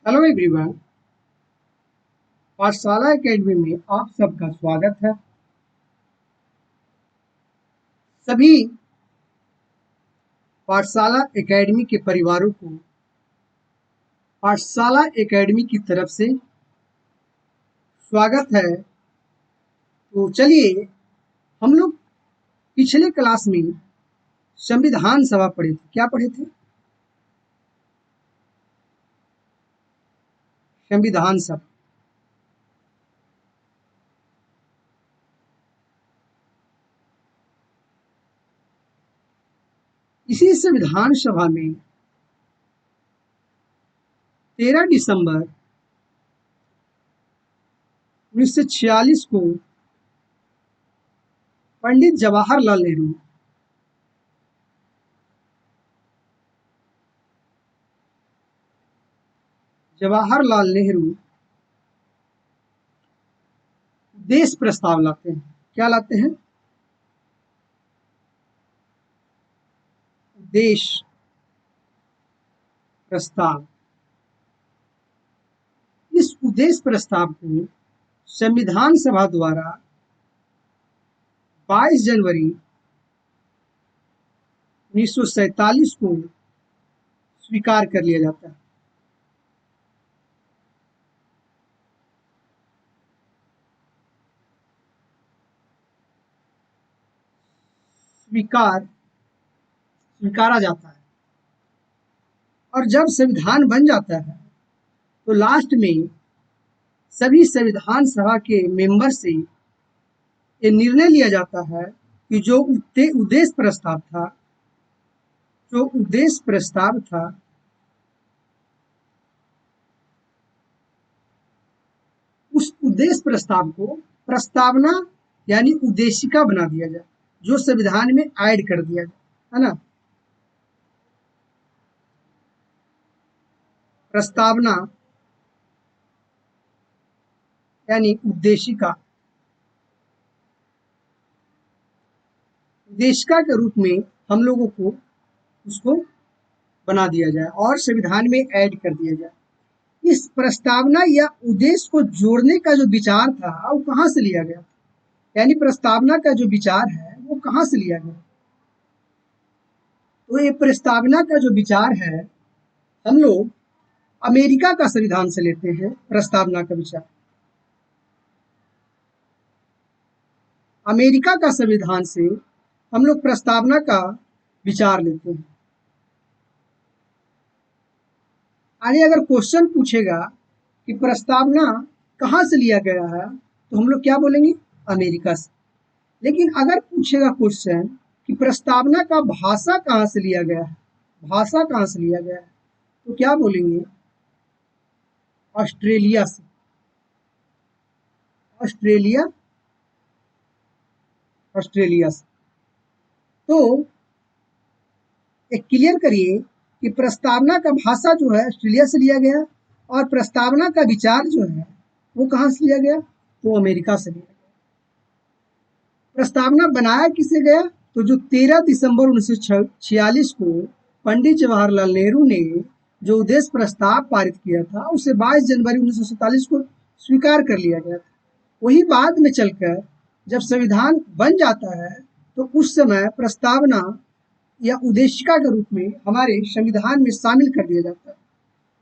Hello everyone. पाठशाला academy में आप सबका स्वागत है। सभी पाठशाला एकेडमी के परिवारों को पाठशाला एकेडमी की तरफ से स्वागत है। तो चलिए, हम लोग पिछले क्लास में संविधान सभा पढ़े थे। क्या पढ़े थे? संविधान सभा। इसी संविधान सभा में 13 दिसंबर 1946 को पंडित जवाहरलाल नेहरू देश प्रस्ताव लाते हैं। क्या लाते हैं? देश प्रस्ताव। इस उद्देश्य प्रस्ताव को संविधान सभा द्वारा 22 जनवरी 1947 को स्वीकार कर लिया जाता है। स्वीकारा जाता है। और जब संविधान बन जाता है तो लास्ट में सभी संविधान सभा के मेंबर से ये निर्णय लिया जाता है कि जो उद्देश्य प्रस्ताव था उस उद्देश्य प्रस्ताव को प्रस्तावना यानी उद्देशिका बना दिया जाए, जो संविधान में ऐड कर दिया जाए, है ना। प्रस्तावना यानी उद्देशिका के रूप में हम लोगों को उसको बना दिया जाए और संविधान में ऐड कर दिया जाए। इस प्रस्तावना या उद्देश्य को जोड़ने का जो विचार था वो कहाँ से लिया गया? यानी प्रस्तावना का जो विचार है वो कहाँ से लिया गया? तो ये प्रस्तावना का जो विचार है हम लोग अमेरिका का संविधान से लेते हैं। प्रस्तावना का विचार अमेरिका का संविधान से हम लोग प्रस्तावना का विचार लेते हैं। आगे अगर क्वेश्चन पूछेगा कि प्रस्तावना कहाँ से लिया गया है तो हम लोग क्या बोलेंगे? अमेरिका से। लेकिन अगर पूछेगा क्वेश्चन कि प्रस्तावना का भाषा कहाँ से लिया गया है, तो क्या बोलेंगे? ऑस्ट्रेलिया से। ऑस्ट्रेलिया से। तो एक क्लियर करिए कि प्रस्तावना का भाषा जो है ऑस्ट्रेलिया से लिया गया और प्रस्तावना का विचार जो है वो कहाँ से लिया गया? तो अमेरिका से लिया गया। प्रस्तावना बनाया किसे गया? तो जो 13 दिसंबर 1946 को पंडित जवाहरलाल नेहरू ने जो उद्देश्य प्रस्ताव पारित किया था उसे 22 जनवरी 1947 को स्वीकार कर लिया गया था। वही बाद में चलकर जब संविधान बन जाता है तो उस समय प्रस्तावना या उद्देशिका के रूप में हमारे संविधान में शामिल कर दिया जाता है।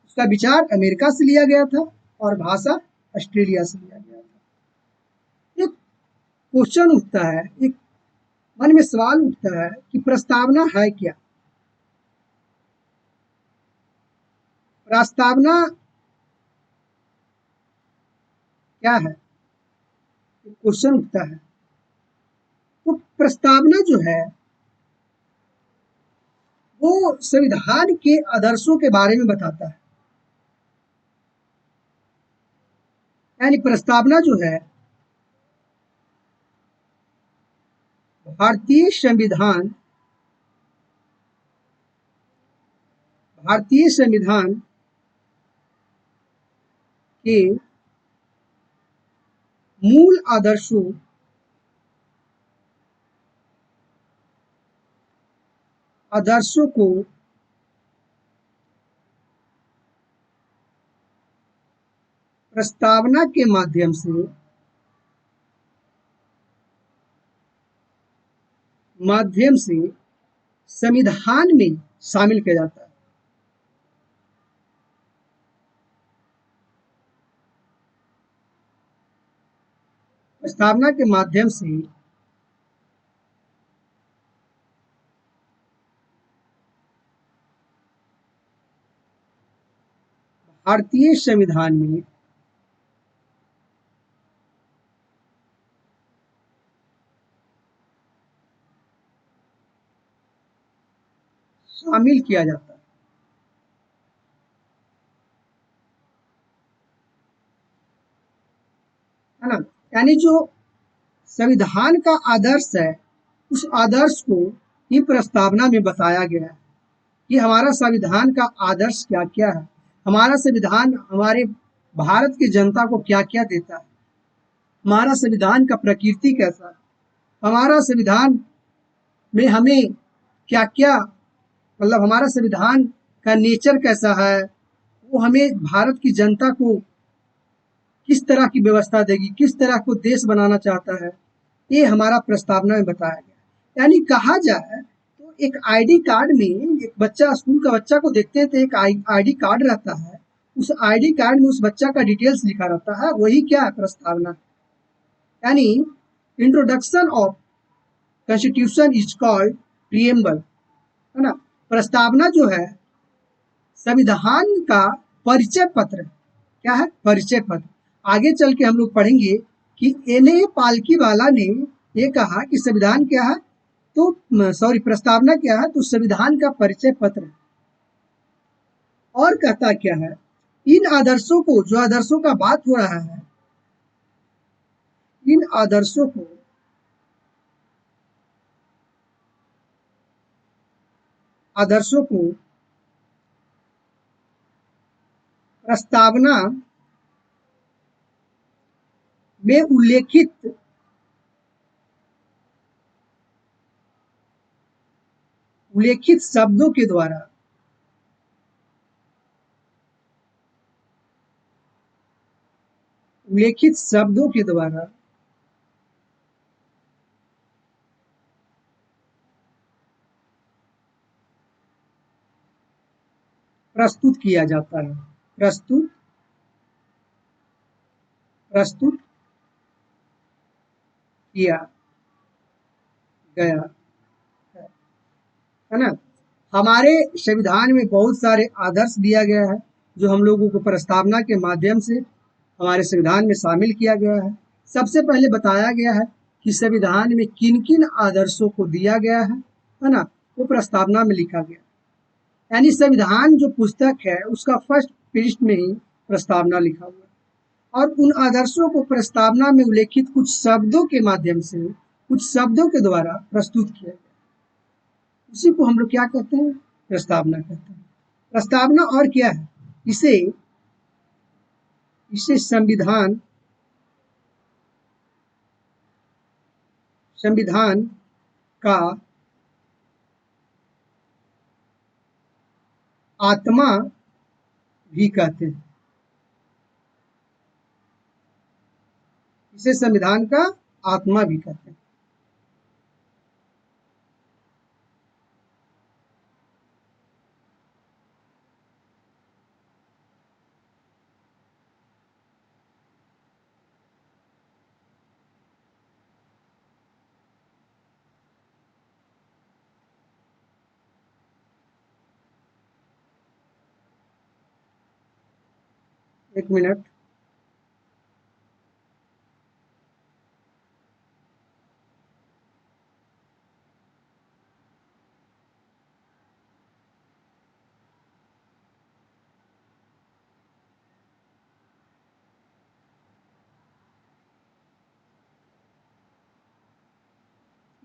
उसका विचार अमेरिका से लिया गया था और भाषा ऑस्ट्रेलिया से लिया गया था। एक क्वेश्चन उठता है, एक मन में सवाल उठता है कि प्रस्तावना है क्या? प्रस्तावना क्या है? एक क्वेश्चन उठता है। तो प्रस्तावना जो है वो संविधान के आदर्शों के बारे में बताता है। यानी प्रस्तावना जो है भारतीय संविधान के मूल आदर्शों को प्रस्तावना के माध्यम से संविधान में शामिल किया जाता है। प्रस्तावना के माध्यम से भारतीय संविधान में शामिल किया जाता है ना। यानी जो संविधान का आदर्श है, उस आदर्श को ही प्रस्तावना में बताया गया है कि हमारा संविधान का आदर्श क्या क्या है, हमारा संविधान हमारे भारत की जनता को क्या क्या देता है, हमारा संविधान का प्रकृति कैसा है, हमारा संविधान में हमें क्या क्या, मतलब हमारा संविधान का नेचर कैसा है, वो हमें भारत की जनता को किस तरह की व्यवस्था देगी, किस तरह को देश बनाना चाहता है, ये हमारा प्रस्तावना में बताया गया। यानी कहा जाए तो एक आईडी कार्ड में, एक बच्चा स्कूल का बच्चा को देखते हैं तो एक आईडी कार्ड रहता है, उस आईडी कार्ड में उस बच्चा का डिटेल्स लिखा रहता है, वही क्या है, प्रस्तावना। यानी introduction of constitution is called preamble, है ना। प्रस्तावना जो है संविधान का परिचय पत्र, क्या है, परिचय पत्र। आगे चल के हम लोग पढ़ेंगे कि एन.ए. पालकीवाला ने ये कहा कि संविधान क्या है, तो सॉरी प्रस्तावना क्या है, तो संविधान का परिचय पत्र। और कहता क्या है, इन आदर्शों को, जो आदर्शों का बात हो रहा है, इन आदर्शों को प्रस्तावना में उल्लेखित शब्दों के द्वारा प्रस्तुत किया जाता है, प्रस्तुत किया गया है ना। हमारे संविधान में बहुत सारे आदर्श दिया गया है, जो हम लोगों को प्रस्तावना के माध्यम से हमारे संविधान में शामिल किया गया है। सबसे पहले बताया गया है कि संविधान में किन किन आदर्शों को दिया गया है ना, वो प्रस्तावना में लिखा गया। यानी संविधान जो पुस्तक है उसका फर्स्ट पृष्ठ में ही प्रस्तावना लिखा हुआ है, और उन आदर्शों को प्रस्तावना में उल्लेखित कुछ शब्दों के माध्यम से, कुछ शब्दों के द्वारा प्रस्तुत किया गया। उसी को हम लोग क्या कहते हैं, प्रस्तावना कहते हैं। प्रस्तावना और क्या है, इसे इसे संविधान का आत्मा भी कहते हैं। इसे संविधान का आत्मा भी कहते हैं। एक मिनट,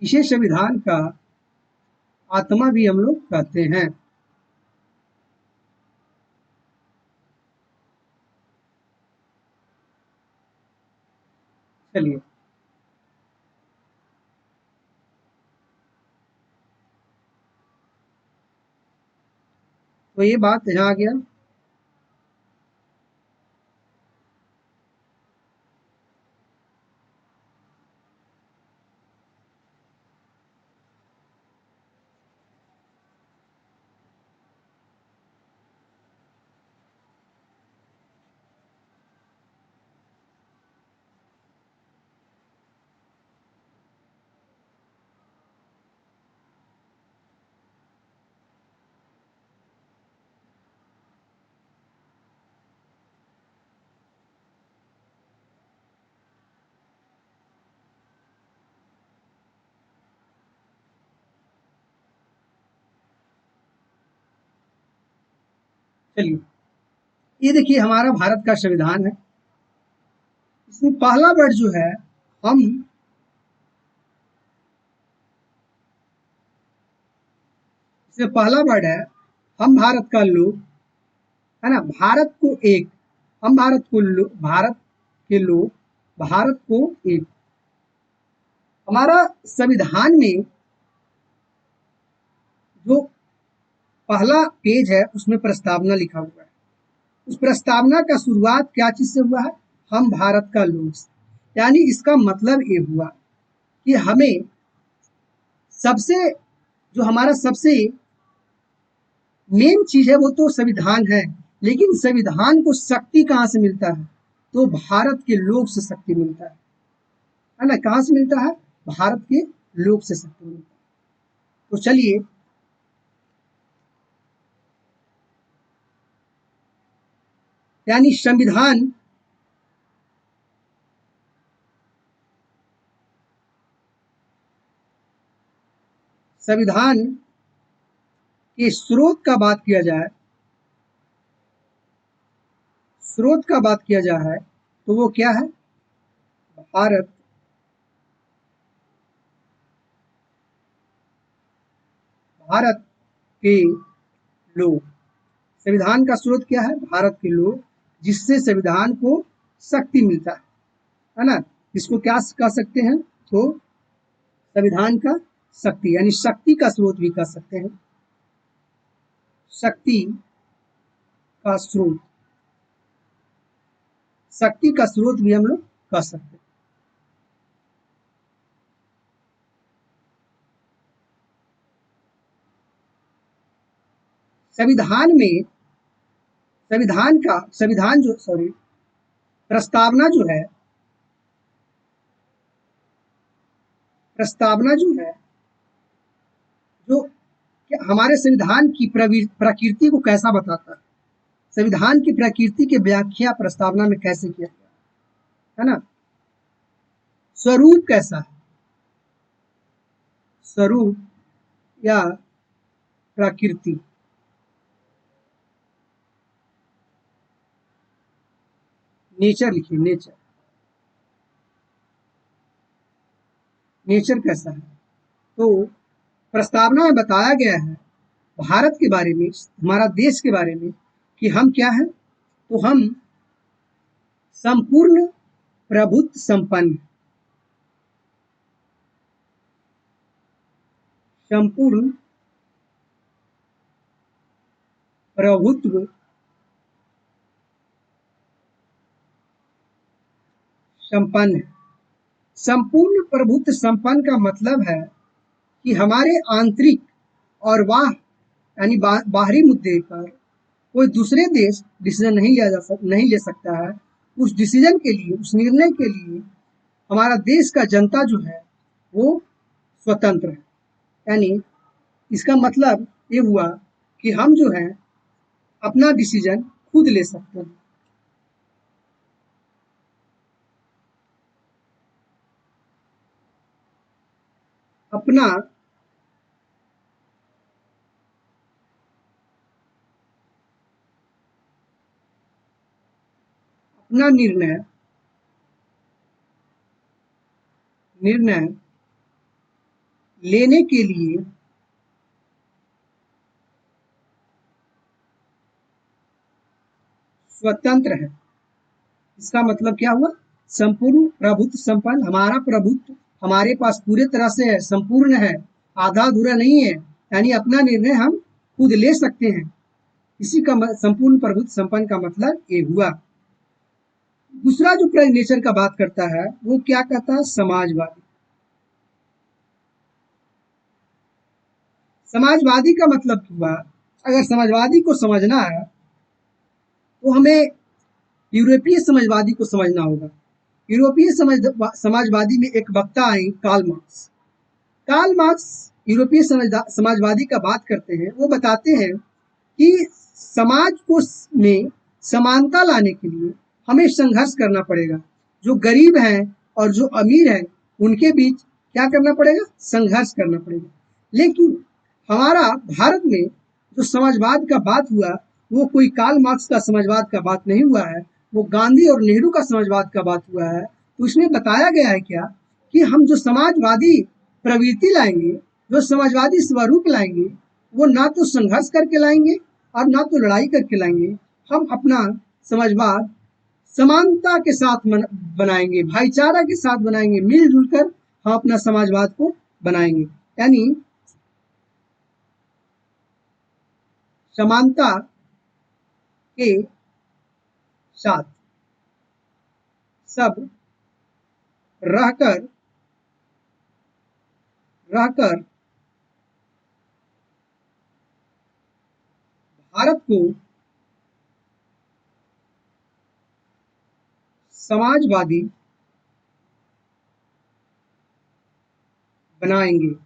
इसे संविधान का आत्मा भी हम लोग कहते हैं। चलिए, तो ये बात यहाँ आ गया। चलिए, ये देखिए हमारा भारत का संविधान है। इसमें पहला वर्ड जो है हम, इसमें पहला वर्ड है हम भारत का लोग, है ना, भारत को एक, हम भारत को भारत के लोग, भारत को एक। हमारा संविधान में जो पहला पेज है उसमें प्रस्तावना लिखा हुआ है। उस प्रस्तावना का शुरुआत क्या चीज से हुआ है? हम भारत का लोग। यानी इसका मतलब ये हुआ कि हमें सबसे, जो हमारा सबसे मेन चीज है वो तो संविधान है, लेकिन संविधान को शक्ति कहाँ से मिलता है? तो भारत के लोग से शक्ति मिलता है ना। कहाँ से मिलता है? भारत के लोग से शक्ति मिलता है। तो चलिए, यानी संविधान संविधान के स्रोत का बात किया जाए, स्रोत का बात किया जाए तो वो क्या है? भारत भारत के लोग। संविधान का स्रोत क्या है? भारत के लोग, जिससे संविधान को शक्ति मिलता है ना। इसको क्या कह सकते हैं? तो संविधान का शक्ति, यानी शक्ति का स्रोत भी कह सकते हैं। शक्ति का स्रोत, शक्ति का स्रोत भी हम लोग कह सकते हैं। संविधान में, संविधान जो, सॉरी, प्रस्तावना जो है, प्रस्तावना जो है, जो हमारे संविधान की प्रकृति को कैसा बताता है? संविधान की प्रकृति की व्याख्या प्रस्तावना में कैसे किया गया है ना। स्वरूप कैसा है? स्वरूप या प्रकृति, नेचर लिखिए, नेचर, नेचर कैसा है? तो प्रस्तावना में बताया गया है भारत के बारे में, हमारा देश के बारे में, कि हम क्या हैं? तो हम संपूर्ण प्रभुत्व संपन्न, संपूर्ण प्रभुत्व संपन्न। संपूर्ण प्रभुत्व संपन्न का मतलब है कि हमारे आंतरिक और यानी बाहरी मुद्दे पर कोई दूसरे देश डिसीजन नहीं ले सकता है। उस डिसीजन के लिए, उस निर्णय के लिए हमारा देश का जनता जो है वो स्वतंत्र है। यानी इसका मतलब ये हुआ कि हम जो है अपना डिसीजन खुद ले सकते हैं। अपना अपना निर्णय लेने के लिए स्वतंत्र है। इसका मतलब क्या हुआ? संपूर्ण प्रभुत्व संपन्न, हमारा प्रभुत्व हमारे पास पूरे तरह से है, संपूर्ण है, आधा अधूरा नहीं है। यानी अपना निर्णय हम खुद ले सकते हैं। इसी का संपूर्ण प्रभुत्व संपन्न का मतलब ये हुआ। दूसरा जो नेचर का बात करता है वो क्या कहता है? समाजवादी। समाजवादी का मतलब हुआ, अगर समाजवादी को समझना है तो हमें यूरोपीय समाजवादी को समझना होगा। यूरोपीय समाजवादी में एक वक्ता आए, कार्ल मार्क्स। कार्ल मार्क्स यूरोपीय समाजवादी का बात करते हैं। वो बताते हैं कि समाज को में समानता लाने के लिए हमें संघर्ष करना पड़ेगा। जो गरीब हैं और जो अमीर हैं उनके बीच क्या करना पड़ेगा? संघर्ष करना पड़ेगा। लेकिन हमारा भारत में जो समाजवाद का बात हुआ वो कोई कार्ल मार्क्स का समाजवाद का बात नहीं हुआ है, वो गांधी और नेहरू का समाजवाद का बात हुआ है। तो इसमें बताया गया है क्या कि हम जो समाजवादी प्रवृत्ति लाएंगे, जो समाजवादी स्वरूप लाएंगे, वो ना तो संघर्ष करके लाएंगे और ना तो लड़ाई करके लाएंगे। हम अपना समाजवाद समानता के साथ बनाएंगे, भाईचारा के साथ बनाएंगे, मिलजुल कर हम अपना समाजवाद को बनाएंगे। यानी समानता के साथ सब रहकर रहकर भारत को समाजवादी बनाएंगे।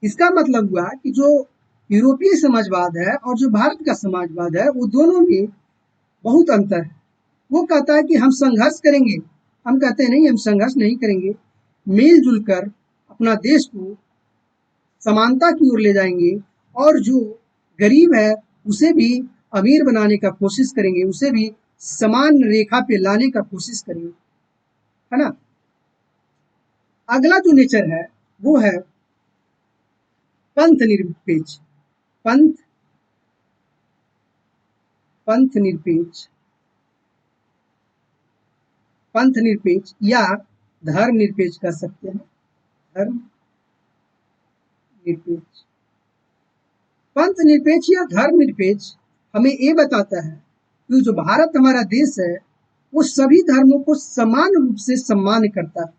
इसका मतलब हुआ कि जो यूरोपीय समाजवाद है और जो भारत का समाजवाद है, वो दोनों में बहुत अंतर है। वो कहता है कि हम संघर्ष करेंगे, हम कहते हैं नहीं, हम संघर्ष नहीं करेंगे, मिलजुल कर अपना देश को समानता की ओर ले जाएंगे और जो गरीब है उसे भी अमीर बनाने का कोशिश करेंगे, उसे भी समान रेखा पे लाने का कोशिश करेंगे, है ना। अगला जो नेचर है वो है पंथ निरपेक्ष। पंथ पंथ निरपेक्ष पंथ निरपेक्ष या धर्म निरपेक्ष कह सकते हैं। धर्म निरपेक्ष, पंथ निरपेक्ष या धर्म निरपेक्ष हमें ये बताता है कि जो भारत हमारा देश है वो सभी धर्मों को समान रूप से सम्मान करता है।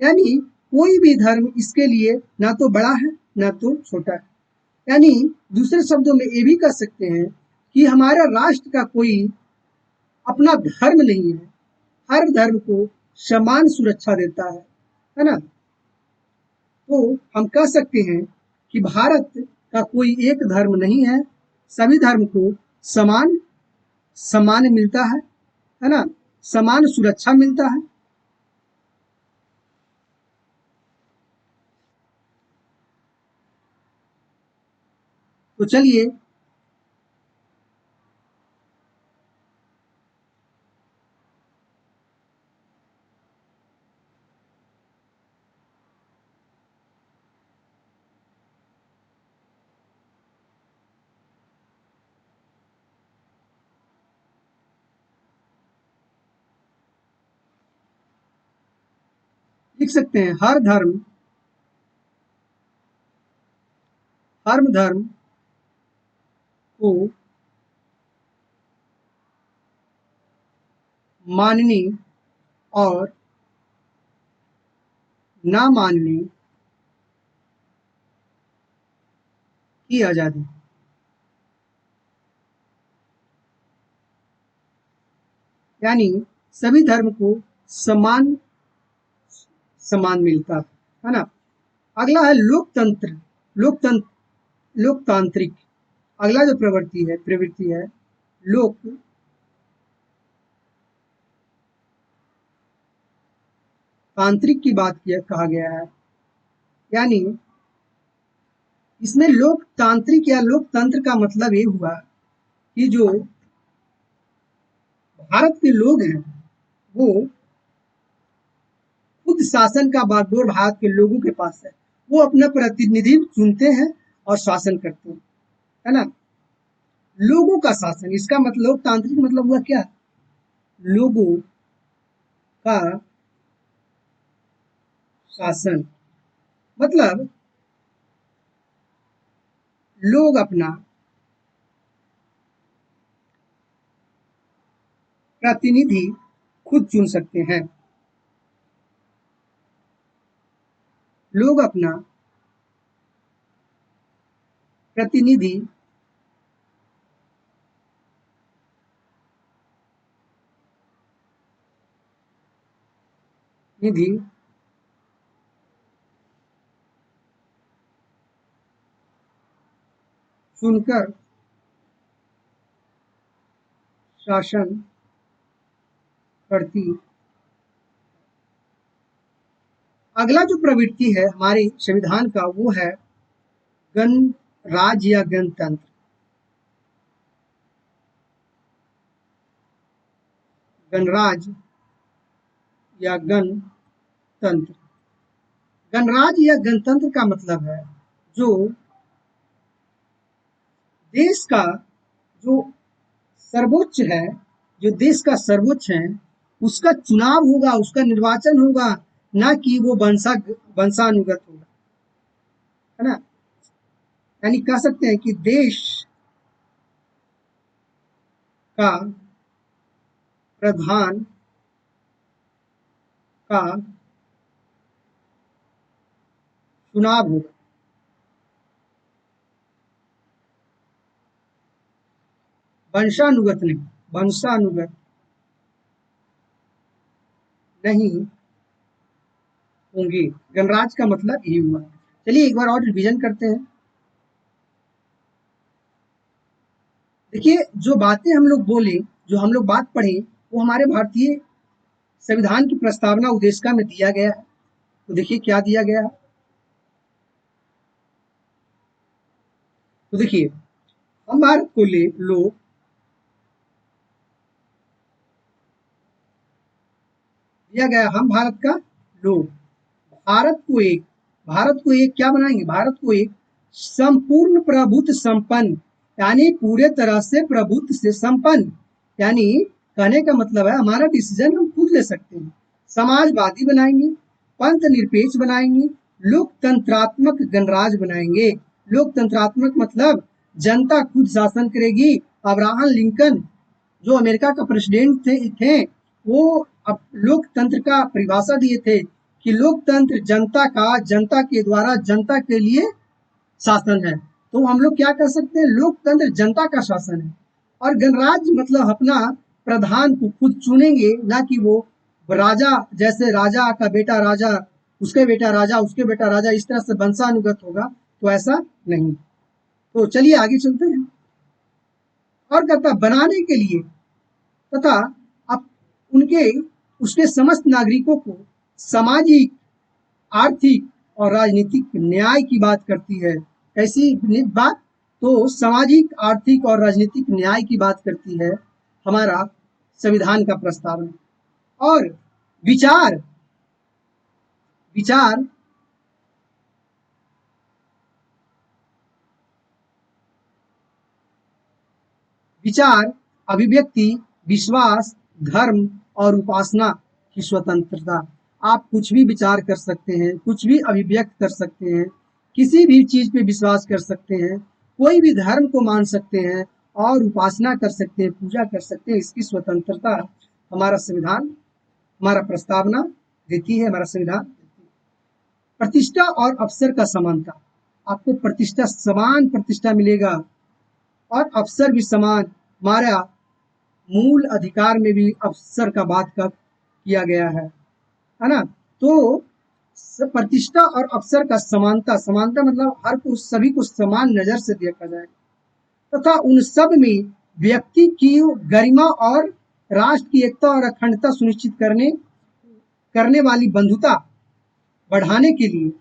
यानी कोई भी धर्म इसके लिए ना तो बड़ा है ना तो छोटा है। यानी दूसरे शब्दों में ये भी कह सकते हैं कि हमारा राष्ट्र का कोई अपना धर्म नहीं है, हर धर्म को समान सुरक्षा देता है ना। तो हम कह सकते हैं कि भारत का कोई एक धर्म नहीं है, सभी धर्म को समान सम्मान मिलता है ना, समान सुरक्षा मिलता है। तो चलिए लिख सकते हैं, हर धर्म को मानने और ना मानने की आजादी। यानी सभी धर्म को समान समान मिलता है ना। अगला है लोकतंत्र। लोकतांत्रिक। अगला जो प्रवृत्ति है लोक तांत्रिक की बात किया कहा गया है। यानी इसमें लोकतांत्रिक या लोकतंत्र का मतलब ये हुआ कि जो भारत के लोग हैं वो खुद शासन का बागडोर भारत के लोगों के पास है। वो अपना प्रतिनिधि चुनते हैं और शासन करते हैं, है ना। लोगों का शासन, इसका मतलब लोकतांत्रिक मतलब हुआ क्या, लोगों का शासन। मतलब लोग अपना प्रतिनिधि खुद चुन सकते हैं। लोग अपना प्रतिनिधि निधि चुनकर शासन करती। अगला जो प्रवृत्ति है हमारे संविधान का वो है गणराज्य या गणतंत्र। गणराज्य या गणतंत्र। गणराज्य या गणतंत्र का मतलब है जो देश का जो सर्वोच्च है, जो देश का सर्वोच्च है, उसका चुनाव होगा, उसका निर्वाचन होगा, ना कि वो वंशानुगत होगा, है ना। यानी कह सकते हैं कि देश का प्रधान का चुनाव होगा। वंशानुगत नहीं, वंशानुगत नहीं होंगे। गणराज्य का मतलब ये हुआ। चलिए एक बार और रिवीजन करते हैं। देखिए, जो बातें हम लोग बोले, जो हम लोग बात पढ़े, वो हमारे भारतीय संविधान की प्रस्तावना उद्देशिका में दिया गया है। तो देखिए क्या दिया गया है। तो देखिए, हम भारत को ले लोग दिया गया, हम भारत का लोग, भारत को एक क्या बनाएंगे, भारत को एक संपूर्ण प्रभुत्व संपन्न, यानी पूरे तरह से प्रभुत्व से संपन्न, यानी कहने का मतलब है हमारा डिसीजन हम खुद ले सकते हैं, समाजवादी बनाएंगे, पंथ निरपेक्ष बनाएंगे, लोकतंत्रात्मक गणराज्य बनाएंगे। लोकतंत्रात्मक मतलब जनता खुद शासन करेगी। अब्राहम लिंकन जो अमेरिका का प्रेसिडेंट थे वो अब लोकतंत्र का परिभाषा दिए थे कि लोकतंत्र जनता का, जनता के द्वारा जनता के लिए शासन है। तो हम लोग क्या कर सकते हैं, लोकतंत्र जनता का शासन है। और गणराज्य मतलब अपना प्रधान को खुद चुनेंगे, ना कि वो राजा, जैसे राजा का बेटा राजा, उसके बेटा राजा, उसके बेटा राजा, इस तरह से वंशानुगत होगा, तो ऐसा नहीं। तो चलिए आगे चलते हैं। और कहता बनाने के लिए तथा अब उनके उसके समस्त नागरिकों को सामाजिक, आर्थिक और राजनीतिक न्याय की बात करती है। कैसी बात, तो सामाजिक, आर्थिक और राजनीतिक न्याय की बात करती है हमारा संविधान का प्रस्तावना। और विचार विचार विचार अभिव्यक्ति, विश्वास, धर्म और उपासना की स्वतंत्रता। आप कुछ भी विचार कर सकते हैं, कुछ भी अभिव्यक्त कर सकते हैं, किसी भी चीज पे विश्वास कर सकते हैं, कोई भी धर्म को मान सकते हैं और उपासना कर सकते हैं, पूजा कर सकते हैं। इसकी स्वतंत्रता हमारा संविधान, हमारा प्रस्तावना देती है, हमारा संविधान। प्रतिष्ठा और अवसर का समानता, आपको प्रतिष्ठा, समान प्रतिष्ठा मिलेगा और अवसर भी समान। हमारा मूल अधिकार में भी अवसर का बात का किया गया है ना। तो प्रतिष्ठा और अवसर का समानता, समानता मतलब हर को, सभी को समान नजर से देखा जाएगा, तथा उन सब में व्यक्ति की गरिमा और राष्ट्र की एकता और अखंडता सुनिश्चित करने वाली बंधुता बढ़ाने के लिए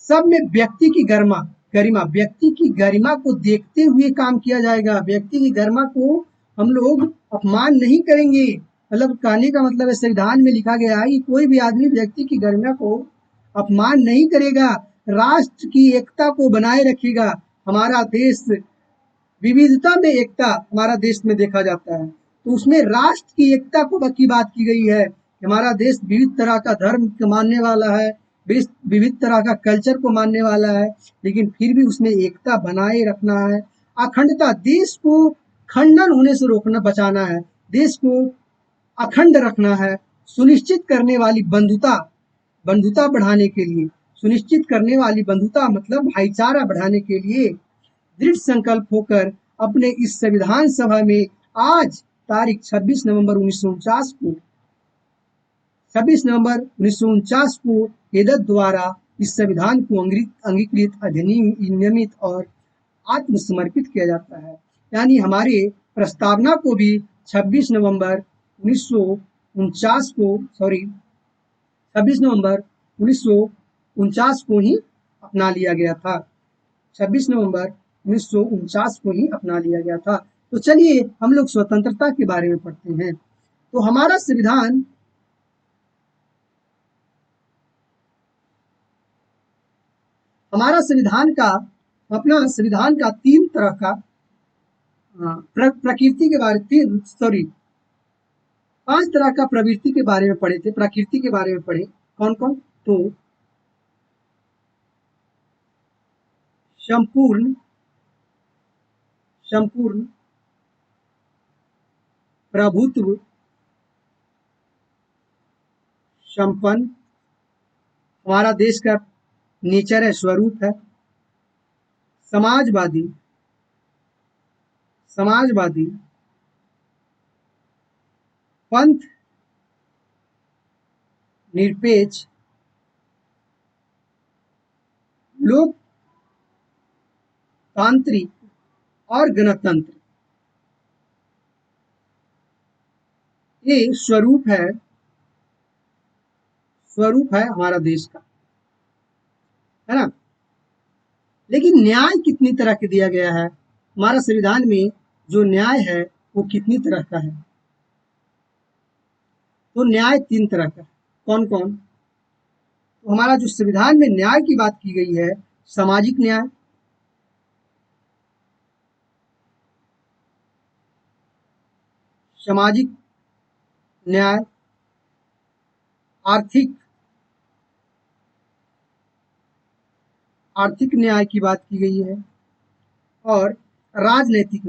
सब में व्यक्ति की गरिमा, व्यक्ति की गरिमा को देखते हुए काम किया जाएगा। व्यक्ति की गरिमा को हम लोग अपमान नहीं करेंगे। मतलब कहने का मतलब है, संविधान में लिखा गया है कि कोई भी आदमी व्यक्ति की गरिमा को अपमान नहीं करेगा, राष्ट्र की एकता को बनाए रखेगा। हमारा देश विविधता में एकता हमारा देश में देखा जाता है, तो उसमें राष्ट्र की एकता को की बात की गई है। हमारा देश विविध तरह का धर्म को मानने वाला है, विविध तरह का कल्चर को मानने वाला है, लेकिन फिर भी उसमें एकता बनाए रखना है। अखंडता, देश को खंडन होने से रोकना, बचाना है, देश को अखंड रखना है। सुनिश्चित करने वाली बंधुता, बंधुता बढ़ाने के लिए, सुनिश्चित करने वाली बंधुता मतलब भाईचारा बढ़ाने के लिए दृढ़ संकल्प होकर अपने इस संविधान सभा में आज तारीख 26 नवंबर 1949 को 26 नवंबर 1949 को एदत द्वारा इस संविधान को अंगीकृत, अधिनियमित और आत्मसमर्पित किया जाता है। यानी हमारे प्रस्तावना को भी 26 नवंबर 1949 को 26 नवंबर 1949 को ही अपना लिया गया था। 26 नवंबर 1949 को ही अपना लिया गया था। तो चलिए हम लोग स्वतंत्रता के बारे में पढ़ते हैं। तो हमारा संविधान अपना संविधान का 3 तरह का प्रकृति के बारे 5 तरह का प्रवृत्ति के बारे में पढ़े थे, प्रकृति के बारे में पढ़े। कौन कौन? तो संपूर्ण प्रभुत्व, संपन्न, हमारा देश का नेचर है, स्वरूप है। समाजवादी, पंथ निरपेक्ष, लोकतांत्रिक और गणतंत्र। ये स्वरूप है हमारा देश का, है ना। लेकिन न्याय कितनी तरह के दिया गया है? हमारा संविधान में जो न्याय है वो कितनी तरह का है? तो न्याय 3 तरह का। कौन कौन? तो हमारा जो संविधान में न्याय की बात की गई है, सामाजिक न्याय, आर्थिक न्याय की बात की गई है, और राजनैतिक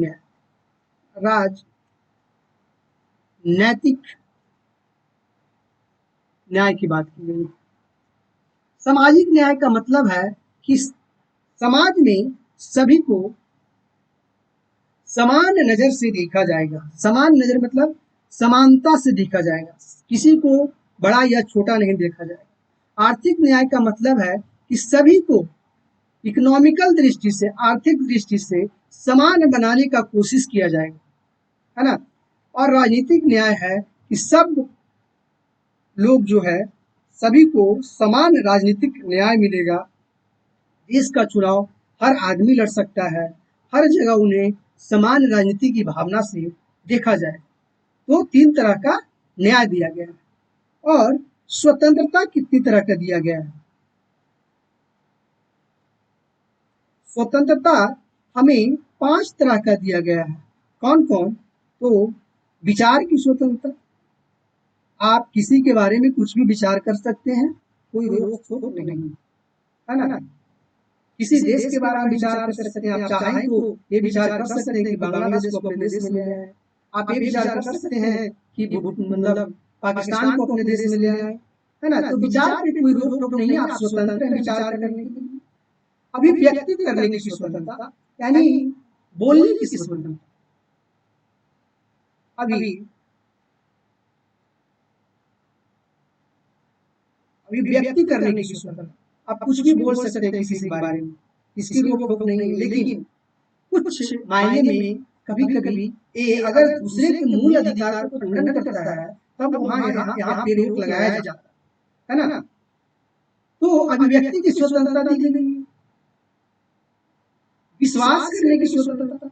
न्याय की बात की गई है। सामाजिक न्याय का मतलब है कि समाज में सभी को समान नजर से देखा जाएगा। समान नजर मतलब समानता से देखा जाएगा, किसी को बड़ा या छोटा नहीं देखा जाएगा। आर्थिक न्याय का मतलब है कि सभी को इकोनॉमिकल दृष्टि से, आर्थिक दृष्टि से समान बनाने का कोशिश किया जाएगा, है ना। और राजनीतिक न्याय है कि सब लोग जो है, सभी को समान राजनीतिक न्याय मिलेगा। देश का चुनाव हर आदमी लड़ सकता है, हर जगह उन्हें समान राजनीति की भावना से देखा जाए। तो 3 तरह का न्याय दिया गया है। और स्वतंत्रता कितनी तरह का दिया गया है? स्वतंत्रता हमें 5 तरह का दिया गया है। कौन कौन? तो विचार की स्वतंत्रता, आप किसी के बारे में कुछ भी विचार कर सकते हैं, कोई रोक टोक नहीं, है ना। किसी देश के बारे में विचार कर सकते हैं, आप चाहें तो ये विचार कर सकते हैं कि बांग्लादेश को अपने देश में ले आए। आप ये विचार कर सकते हैं कि मतलब पाकिस्तान को अपने देश में ले आए, है ना। तो विचार पे कोई रोक टोक नहीं है, आप स्वतंत्र हैं विचार करने के लिए। अभिव्यक्ति करने की स्वतंत्रता, यानी बोलने की स्वतंत्रता। अभिव्यक्ति करने की स्वतंत्रता, आप कुछ भी बोल सकते हैं किसी के बारे में, इसकी रोक टोक नहीं है। लेकिन कुछ मायने में कभी कभी ये अगर दूसरे के मूल अधिकार को खंडन करता है, तब वहां यहाँ पे रोक लगाया जाता है ना। तो अभिव्यक्ति की स्वतंत्रता दी गई है। विश्वास करने की स्वतंत्रता,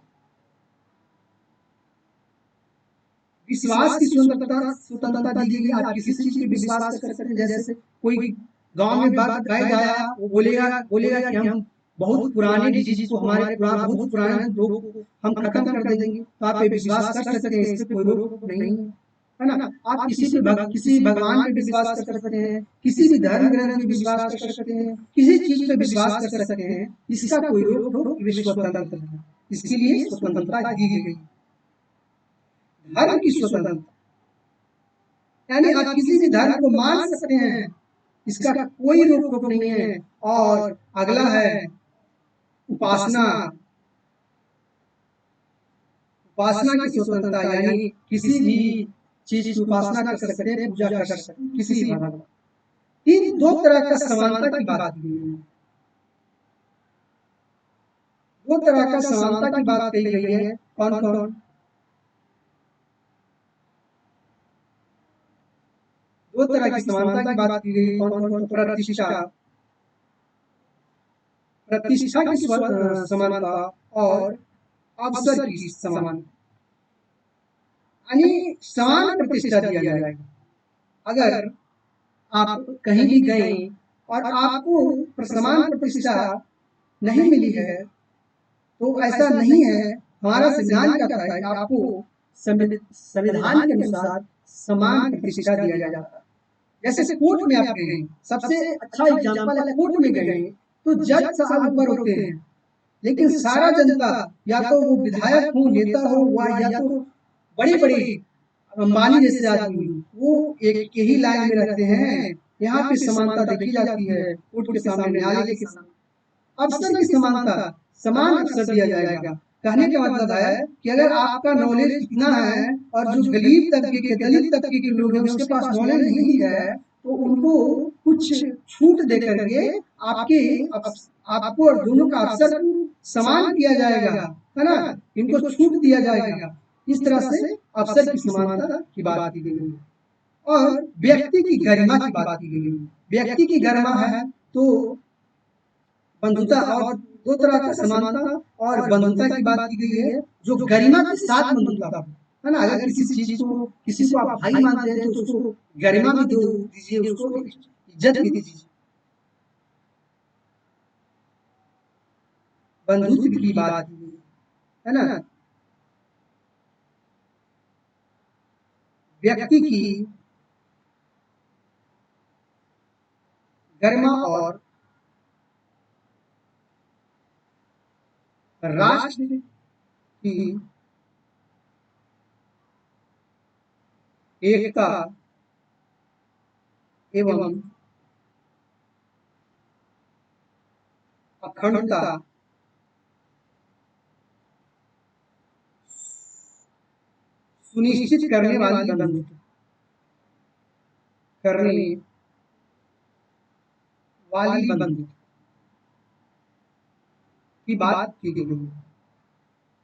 की स्वतंत्रता दी गई। आप किसी चीज पे विश्वास कर सकते हैं। जैसे कोई गांव में बात गाय आया, वो बोलेगा कि हम बहुत पुराने डिजीज को, हमारे बहुत पुराने रोग को हम खत्म कर देंगे, तो आप पे विश्वास कर सकते हैं, इस पे कोई रोक नहीं है ना। आप किसी भगवान पे विश्वास कर सकते हैं, किसी भी धर्म ग्रंथ पे विश्वास कर सकते हैं, किसी चीज पे विश्वास कर सकते हैं, इसका कोई रोक टोक स्वतंत्र है। इसके लिए स्वतंत्रता दी गई। धर्म की स्वतंत्रता, यानी आप किसी भी धर्म को मान सकते हैं, इसका कोई रोक टोक नहीं है। और अगला है उपासना की स्वतंत्रता, यानी किसी भी चीज की उपासना कर सकते हैं, पूजा कर सकते हैं, किसी भी भगवान। 2 तरह का समानता की बात की गई है। 2 तरह का समानता की बात कही गई है। कौन कौन? 2 तरह की समानता की बात की गई। कौन कौन? प्रतिष्ठा की समानता और अवसर की समानता। यानी समान प्रतिष्ठा दिया जाएगा। अगर आप कहीं भी गए और आपको समान प्रतिष्ठा नहीं मिली है तो ऐसा नहीं है। हमारा संविधान कहता है कि आपको संविधान के अनुसार समान प्रतिष्ठा दिया जाता है। जैसे कोर्ट में आप गए, सबसे अच्छा एग्जाम्पल है, कोर्ट में गए तो जज साहब ऊपर होते हैं, लेकिन सारा जनता, या तो वो विधायक हो, नेता हो, या तो बड़े बड़े अंबानी जैसे आदमी, वो एक ही लाइन में रहते हैं। यहाँ पे समानता देखी जाती है कोर्ट के सामने, न्यायालय के सामने। अवसर की समानता, समान अवसर दिया जाएगा। कहने का मतलब है कि अगर आपका नॉलेज इतना है और जो गरीब तबके के, दलित तबके के लोग हैं, उसके पास नॉलेज नहीं है, तो उनको कुछ छूट दे करके आपके आपको और दोनों का अवसर समान किया जाएगा, है ना। इनको छूट दिया जाएगा। इस तरह से अवसर की समानता की बात की गई है। और व्यक्ति की गरिमा की बात की गई है। व्यक्ति की गरिमा है तो बंधुता, और दो तरह का समानता और बंधुता की बात की गई है, जो गरिमा के साथ बंधुता, है ना। अगर किसी चीज को, किसी को आप भाई मानते हैं तो उसको गरिमा भी दो दीजिए, उसको इज्जत भी दीजिए। बंधुत्व की बात की गई है ना। व्यक्ति की गरिमा और राष्ट्र की एकता एवं अखंडता सुनिश्चित करने वाली बंधुत्व करने वाली बंधुत्व की बात की गई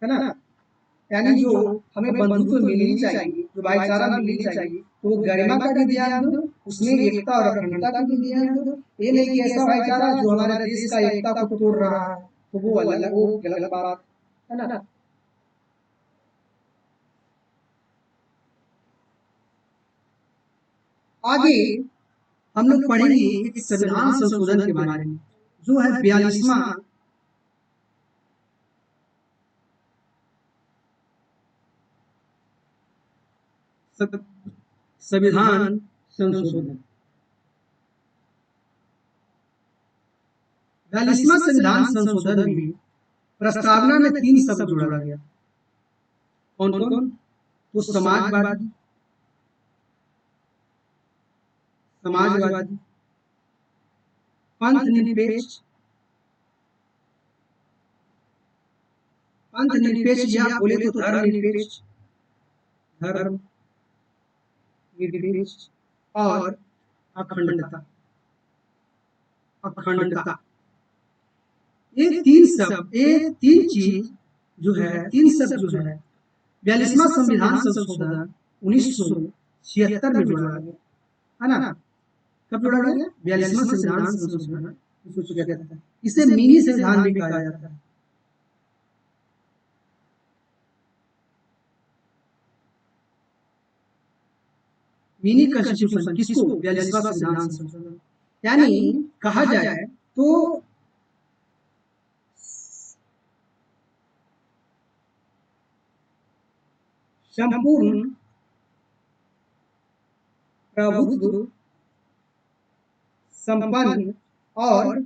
है ना। यानी जो हमें बंधुत्व मिलनी चाहिए, जो भाईचारा मिलनी चाहिए, तो वो गरिमा का भी ध्यान दो, उसमें एकता और अखंडता का भी ध्यान दो। ये नहीं कि ऐसा भाईचारा जो हमारे देश का एकता को तोड़ रहा है, तो वो अलग, वो गलत बात है ना। आगे हम लोग पढ़ेंगे एक संविधान संशोधन के बारे में, जो है 42वां संविधान संशोधन। 42वां संविधान संशोधन में प्रस्तावना में 3 शब्द जोड़ा गया। कौन कौन? तो समाजवादी, समाजवादी, पंथ निरपेक्ष, पंथ निरपेक्ष, या बोले तो धर्म निरपेक्ष, धर्म निरपेक्ष, और अखंडता, अखंडता। ये 3 शब्द, ये 3 चीज जो है, 3 शब्द जो है 42वां संविधान संशोधन 1976 में जोड़ा गया, है ना। कब जोड़ा गया? 42वां संविधान संशोधन 1976। इसे मिनी संविधान भी कहा जाता है। मिनी कॉन्स्टिट्यूशन किसको? 42वां संविधान संशोधन। यानी कहा जाए तो संपूर्ण प्रभुत्व संपन्न और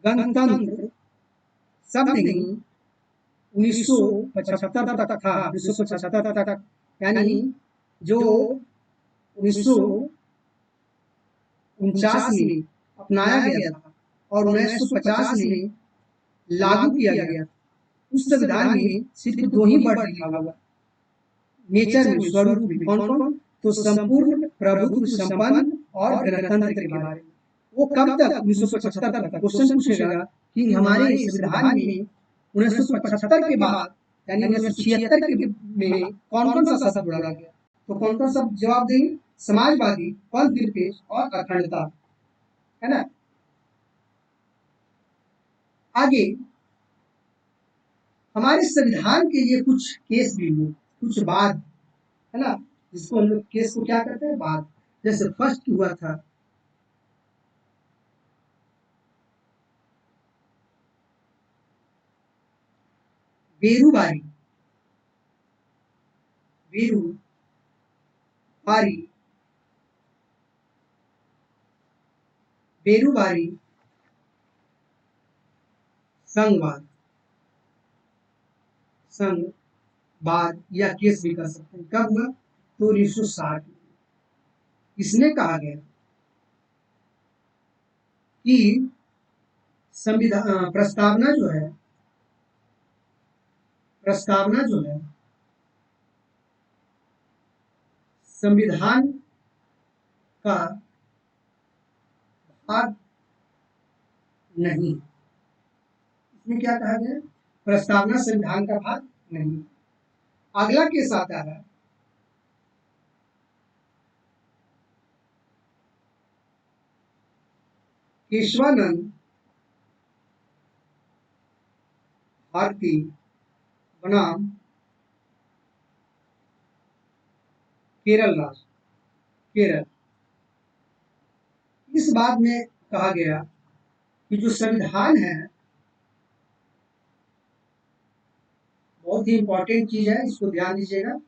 गणतंत्र शब्द ही 1975 तक था। 1975 तक, यानी जो 1949 में अपनाया गया था और 1950 में लागू किया गया। उस संविधान में सिर्फ 2 ही वर्ड लिखा हुआ, नेचर में, स्वरूप में। कौन कौन? तो संपूर्ण प्रभुत्व संपन्न और गणतंत्र के बारे में। वो कब तक? 1975 तक। क्वेश्चन पूछेगा कि हमारे संविधान में 1975 के बाद, यानी 1976 के में कौन कौन सा शब्द जोड़ा गया? तो कौन कौन सा जवाब देंगे? समाजवादी, पंथ निरपेक्ष और अखंडता, है ना। आगे हमारे संविधान के लिए कुछ केस भी हुए, कुछ वाद, है ना, जिसको हम लोग केस को क्या कहते हैं, वाद। जैसे फर्स्ट हुआ था बेरूबारी, बेरूबारी, बेरूबारी संघवाद, संघवाद या केस भी कर सकते हैं। कब हुआ? तो 1960। इसमें कहा गया कि संविधान प्रस्तावना जो है, प्रस्तावना जो है संविधान का भाग नहीं। इसमें क्या कहा गया? प्रस्तावना संविधान का भाग नहीं। अगला केस आता है केशवानंद भारती बनाम केरल राज्य, केरल। इस बात में कहा गया कि जो संविधान है, बहुत ही इंपॉर्टेंट चीज है, इसको ध्यान दीजिएगा।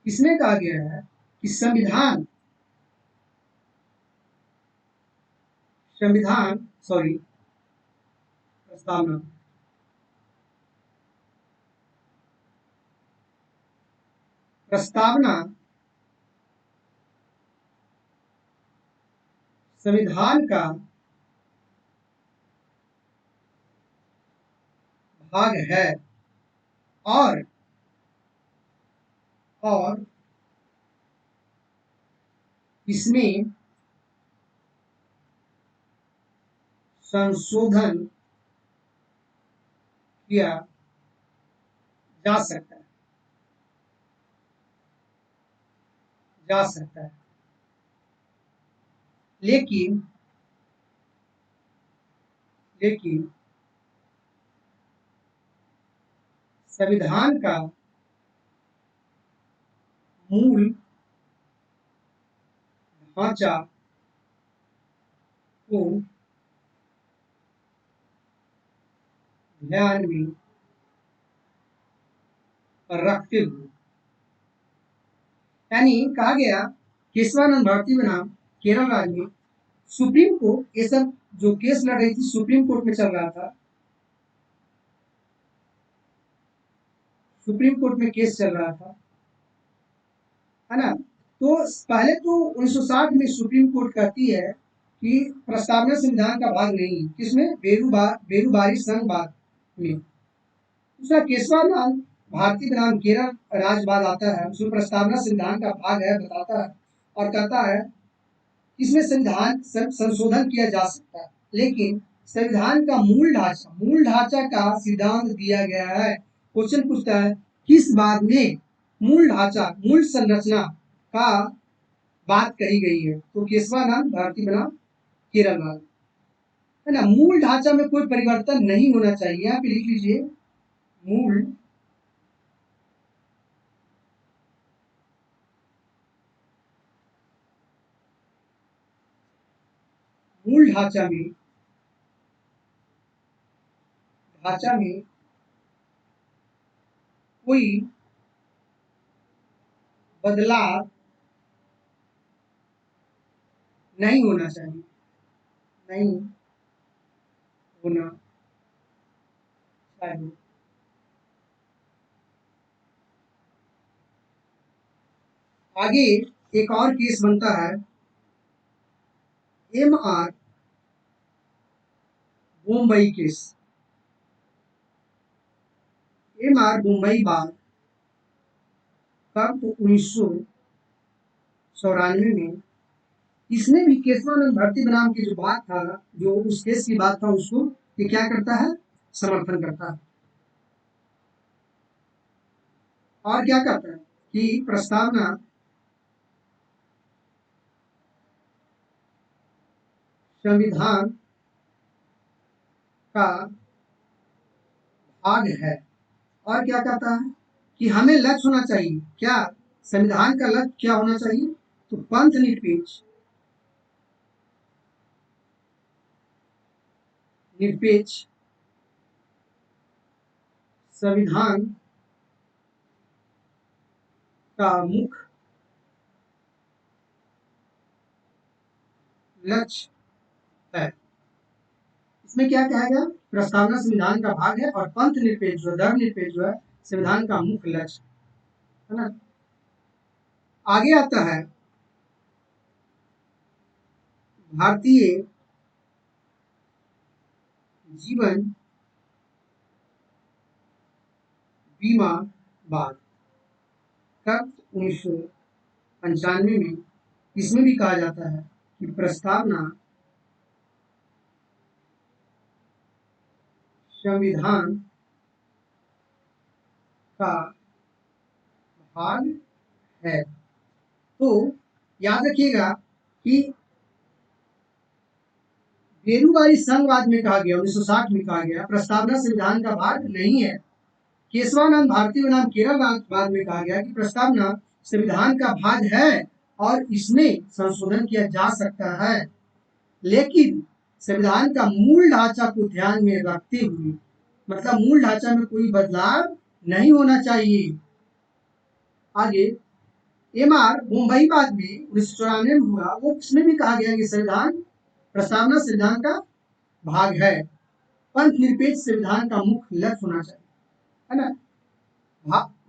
इसमें कहा गया है कि संविधान, संविधान सॉरी प्रस्तावना, प्रस्तावना संविधान का भाग है और इसमें संशोधन किया जा सकता है, जा सकता है। लेकिन लेकिन संविधान का मूल ढांचा को ध्यान में रखते हुए, यानी कहा गया केशवानंद भारती बनाम केरल राज्य में सुप्रीम कोर्ट, ये सब जो केस लड़ रही थी सुप्रीम कोर्ट में चल रहा था, सुप्रीम कोर्ट में केस चल रहा था, है ना। तो पहले तो 1960 में सुप्रीम कोर्ट कहती है कि प्रस्तावना संविधान का भाग नहीं, किसमें? बेरूबारी संघवाद में। दूसरा केशवानंद भारती बनाम केरल राज्यवाद आता है, उसमें प्रस्तावना संविधान का भाग है बताता है और कहता है इसमें संविधान संशोधन किया जा सकता है, लेकिन संविधान का मूल ढांचा का सिद्धांत दिया गया है। क्वेश्चन पूछता है किस बात में मूल ढांचा, मूल संरचना का बात कही गई है? तो केशवानंद भारती बनाम केरल राज्य, है ना। मूल ढांचा में कोई परिवर्तन नहीं होना चाहिए, यहाँ पे लिख लीजिए मूल मूल ढांचा में कोई बदलाव नहीं होना चाहिए, नहीं होना चाहिए। आगे एक और केस बनता है M R. Mumbai case, M R. Mumbai बार कब? तो 1994 में। इसमें भी केशवानंद भारती बनाम की जो बात था, जो उस केस की बात था, उसको ये क्या करता है? समर्थन करता है। और क्या कहता है कि प्रस्तावना संविधान का भाग है। और क्या कहता है कि हमें लक्ष्य होना चाहिए, क्या संविधान का लक्ष्य क्या होना चाहिए, तो पंथ निरपेक्ष, निरपेक्ष संविधान का मुख्य लक्ष्य है। इसमें क्या कहा गया, प्रस्तावना संविधान का भाग है और पंथ निरपेक्ष जो धर्म निरपेक्ष जो है संविधान का मुख्य लक्ष्य है ना। आगे आता है भारतीय जीवन बीमा बाद, कब 1995 में। इसमें भी कहा जाता है कि प्रस्तावना संविधान का भाग है। तो याद रखिएगा कि बेरूवारी संघवाद में कहा गया 1960 में कहा गया प्रस्तावना संविधान का भाग नहीं है। केशवानंद भारती बनाम केरल बाद में कहा गया कि प्रस्तावना संविधान का भाग है और इसमें संशोधन किया जा सकता है, लेकिन संविधान का मूल ढांचा को ध्यान में रखते हुए, मतलब मूल ढांचा में कोई बदलाव नहीं होना चाहिए। आगे एमआर मुंबई बाद में 1994 में हुआ, वो उसमें भी कहा गया कि संविधान प्रस्तावना संविधान का भाग है, पंथ निरपेक्ष संविधान का मुख्य लक्ष्य होना चाहिए, है ना।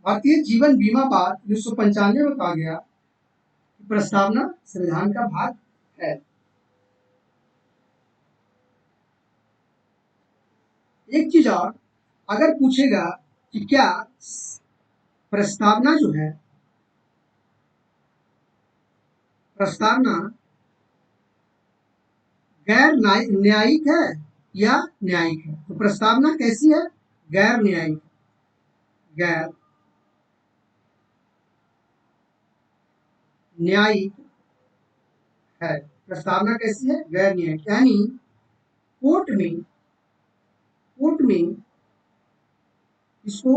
भारतीय जीवन बीमा बाद 1995 में कहा गया कि प्रस्तावना संविधान का भाग है। एक चीज और, अगर पूछेगा कि क्या प्रस्तावना जो है, प्रस्तावना गैर न्यायिक है या न्यायिक है, तो प्रस्तावना कैसी है, गैर न्यायिक, गैर न्यायिक है। प्रस्तावना कैसी है, गैर न्यायिक, यानी कोर्ट में इसको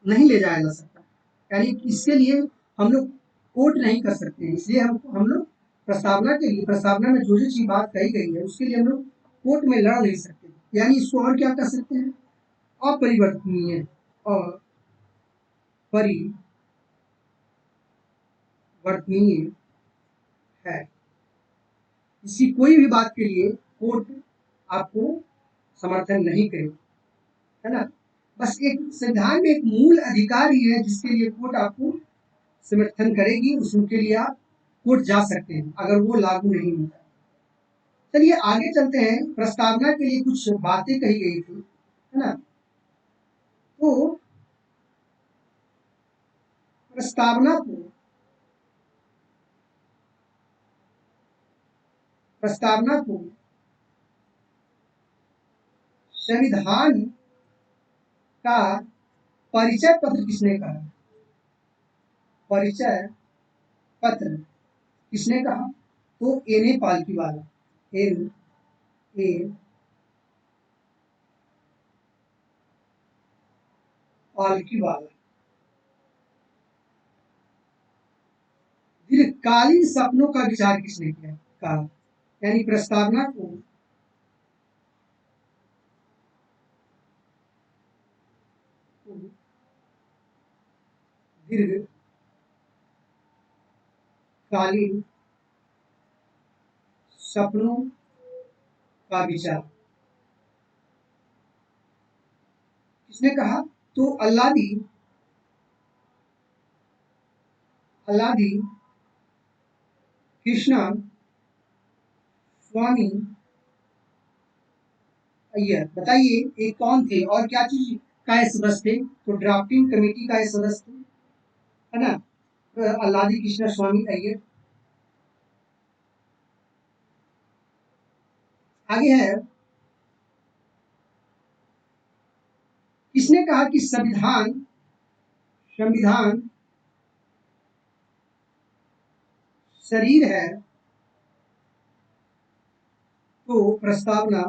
नहीं ले जाया जा सकता, यानी इसके लिए हम लोग कोर्ट नहीं कर सकते हैं, इसलिए हम लोग प्रस्तावना के लिए, प्रस्तावना में जो जो चीज बात कही गई है उसके लिए हम लोग कोर्ट में लड़ नहीं सकते, यानी इसको और क्या कर सकते हैं, अपरिवर्तनीय और परिवर्तनीय है। इसी कोई भी बात के लिए कोर्ट आपको समर्थन नहीं करेगी, है ना। बस एक संविधान में एक मूल अधिकार ही है जिसके लिए कोर्ट आपको समर्थन करेगी, उसके लिए आप कोर्ट जा सकते हैं अगर वो लागू नहीं होता। चलिए आगे चलते हैं, प्रस्तावना के लिए कुछ बातें कही गई थी, है ना। तो प्रस्तावना को संविधान का परिचय पत्र किसने कहा, परिचय पत्र किसने कहा, तो N A Palkhivala, N A Palkhivala. दीर्घकालीन सपनों का विचार किसने किया, कहा, यानी प्रस्तावना को दीर्घकालीन सपनों का विचार किसने कहा, तो अल्लादी कृष्णा स्वामी अय्यर। बताइए ये कौन थे और क्या चीज का सदस्य थे, तो ड्राफ्टिंग कमेटी का सदस्य थे, है ना, अल्लादी कृष्णा स्वामी अय्यर। आगे है, किसने कहा कि संविधान संविधान शरीर है, तो प्रस्तावना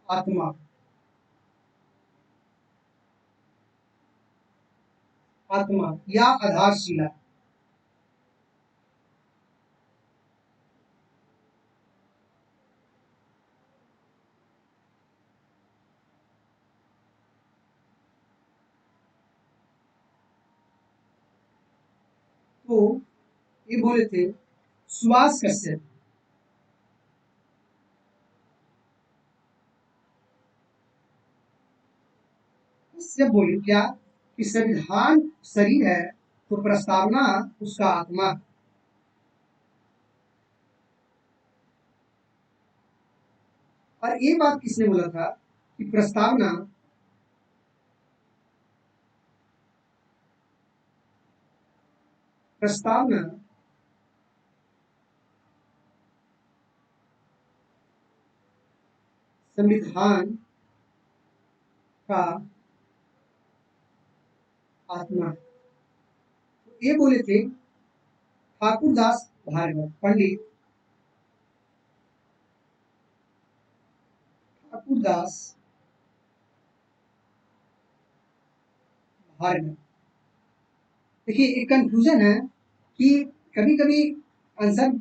आत्मा, आत्मा या आधारशिला। तो ये बोले थे सुभाष कश्यप। इससे बोले क्या कि संविधान शरीर है तो प्रस्तावना उसका आत्मा। और ये बात किसने बोला था कि प्रस्तावना प्रस्तावना संविधान का आत्मा। ये बोले थे ठाकुरदास भार्गव, पंडित ठाकुरदास भार्गव। देखिए एक कंफ्यूजन है कि कभी कभी आंसर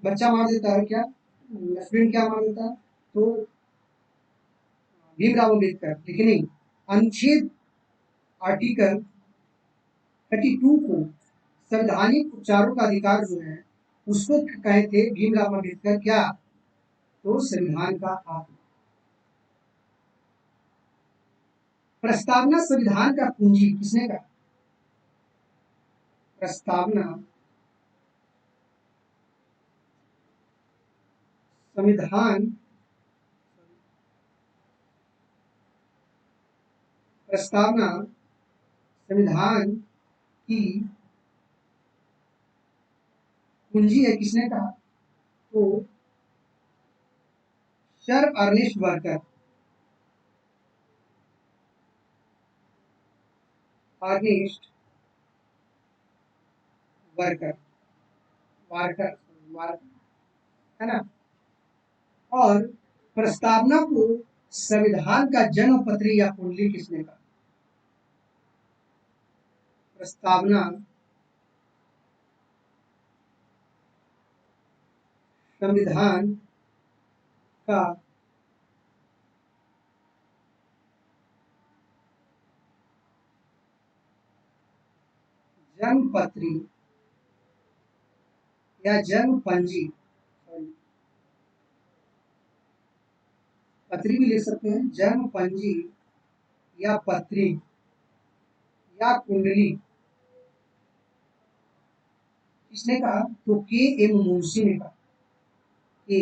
बच्चा मार देता है, क्या स्टूडेंट क्या मार देता है, तो भीमराव अम्बेडकर, लेकिन नहीं, अनुच्छेद आर्टिकल 32 को संवैधानिक उपचारों का अधिकार जो है उसको कहे थे भीमराव अम्बेडकर क्या, तो संविधान का आत्मा। प्रस्तावना संविधान का कुंजी किसने कहा? प्रस्तावना संविधान प्रस्तावना संविधान की कुंजी है, किसने कहा? तो sir Ernest Barker, Ernest Barker, Barker Barker, है ना। और प्रस्तावना को संविधान का जन्म पत्री या कुंडली किसने कहा? प्रस्तावना संविधान का जन्म पत्री या जन्म पंजी, पत्री भी लिख सकते हैं, जन्म पंजी या पत्री या कुंडली किसने कहा? तो के एम मुंशी ने कहा। के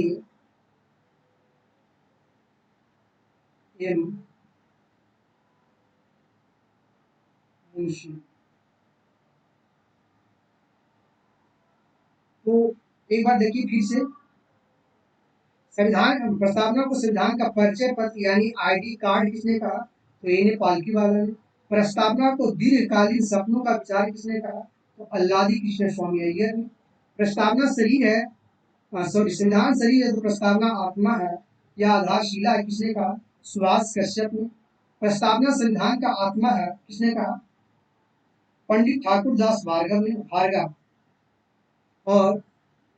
एम मुंशी। तो एक बार देखिए फिर से, संविधान प्रस्तावना को संविधान का परिचय पत्र यानी आईडी कार्ड किसने कहा? तो ये पालकी वाला ने। प्रस्तावना को दीर्घकालीन सपनों का विचार किसने कहा? तो अल्लादी कृष्ण स्वामी अय्यर ने। प्रस्तावना शरीर है, सॉरी संविधान शरीर है तो प्रस्तावना आत्मा है या आधारशिला है, किसने कहा? सुभाष कश्यप ने। प्रस्तावना संविधान का आत्मा है, किसने कहा? पंडित ठाकुरदास भार्गव। और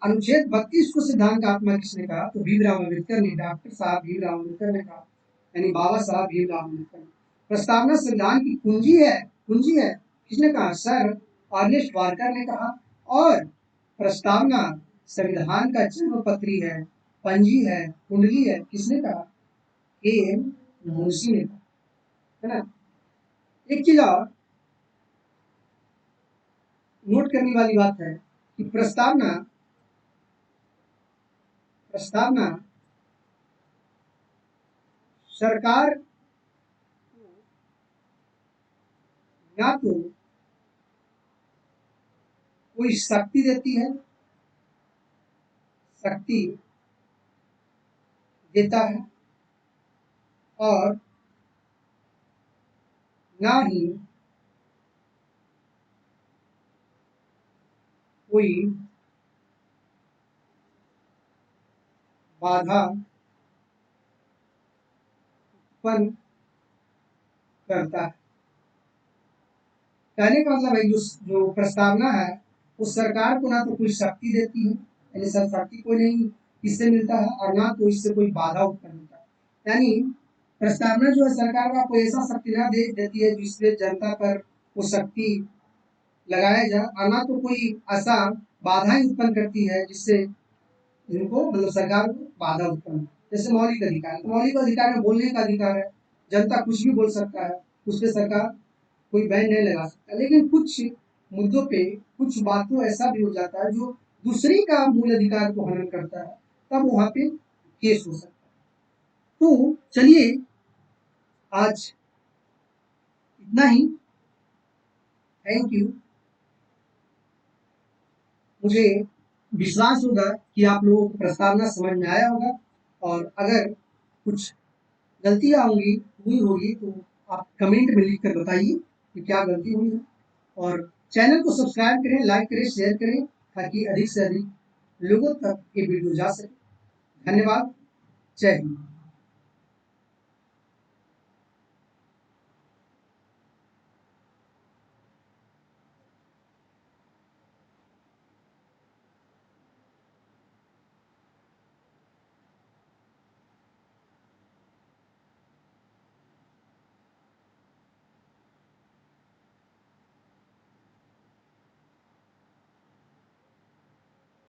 अनुच्छेद 32 को सिद्धांत का आत्मा किसने कहा? तो भीमराव अम्बेडकर ने, डॉक्टर साहब भीमराव अम्बेडकर ने कहा, यानी बाबा साहब भीमराव अम्बेडकर ने। प्रस्तावना संविधान की कुंजी है, कुंजी है, किसने कहा? सर अर्नेस्ट वार्कर ने कहा। और प्रस्तावना संविधान का जन्म पत्री है, पंजी है, कुंडली है, किसने कहा? के एम मुंशी ने कहा, है ना। एक चीज और नोट करने वाली बात है कि प्रस्तावना प्रस्तावना सरकार या तो कोई शक्ति देती है, शक्ति देता है, और ना ही कोई बाधा उत्पन्न करता है। कहने का मतलब है जो प्रस्तावना है वो सरकार को ना तो कोई शक्ति देती है, यानी शक्ति कोई नहीं इससे मिलता है, और ना तो इससे कोई बाधा उत्पन्न होता है। यानी प्रस्तावना जो है सरकार को आपको ऐसा शक्ति ना देती है जिससे जनता पर वो शक्ति लगाया जाए, और ना तो कोई ऐसा बाधाएं उत्पन्न करती है जिससे इनको मतलब सरकार को बाधा उत्पन्न। जैसे मौलिक अधिकार, तो मौलिक अधिकार में बोलने का अधिकार है, जनता कुछ भी बोल सकता है, उस पर सरकार कोई बैन नहीं लगा सकता। लेकिन कुछ मुद्दों पे कुछ बातों ऐसा भी हो जाता है जो दूसरे का मूल अधिकार को हनन करता है, तब वहां पे केस हो सकता है। तो चलिए आज इतना ही। Thank you. मुझे विश्वास होगा कि आप लोगों को प्रस्तावना समझ में आया होगा, और अगर कुछ गलतियाँ हुई होगी तो आप कमेंट में लिख कर बताइए कि क्या गलती हुई है, और चैनल को सब्सक्राइब करें, लाइक करें, शेयर करें, ताकि अधिक से अधिक लोगों तक ये वीडियो जा सके। धन्यवाद। जय हिंद।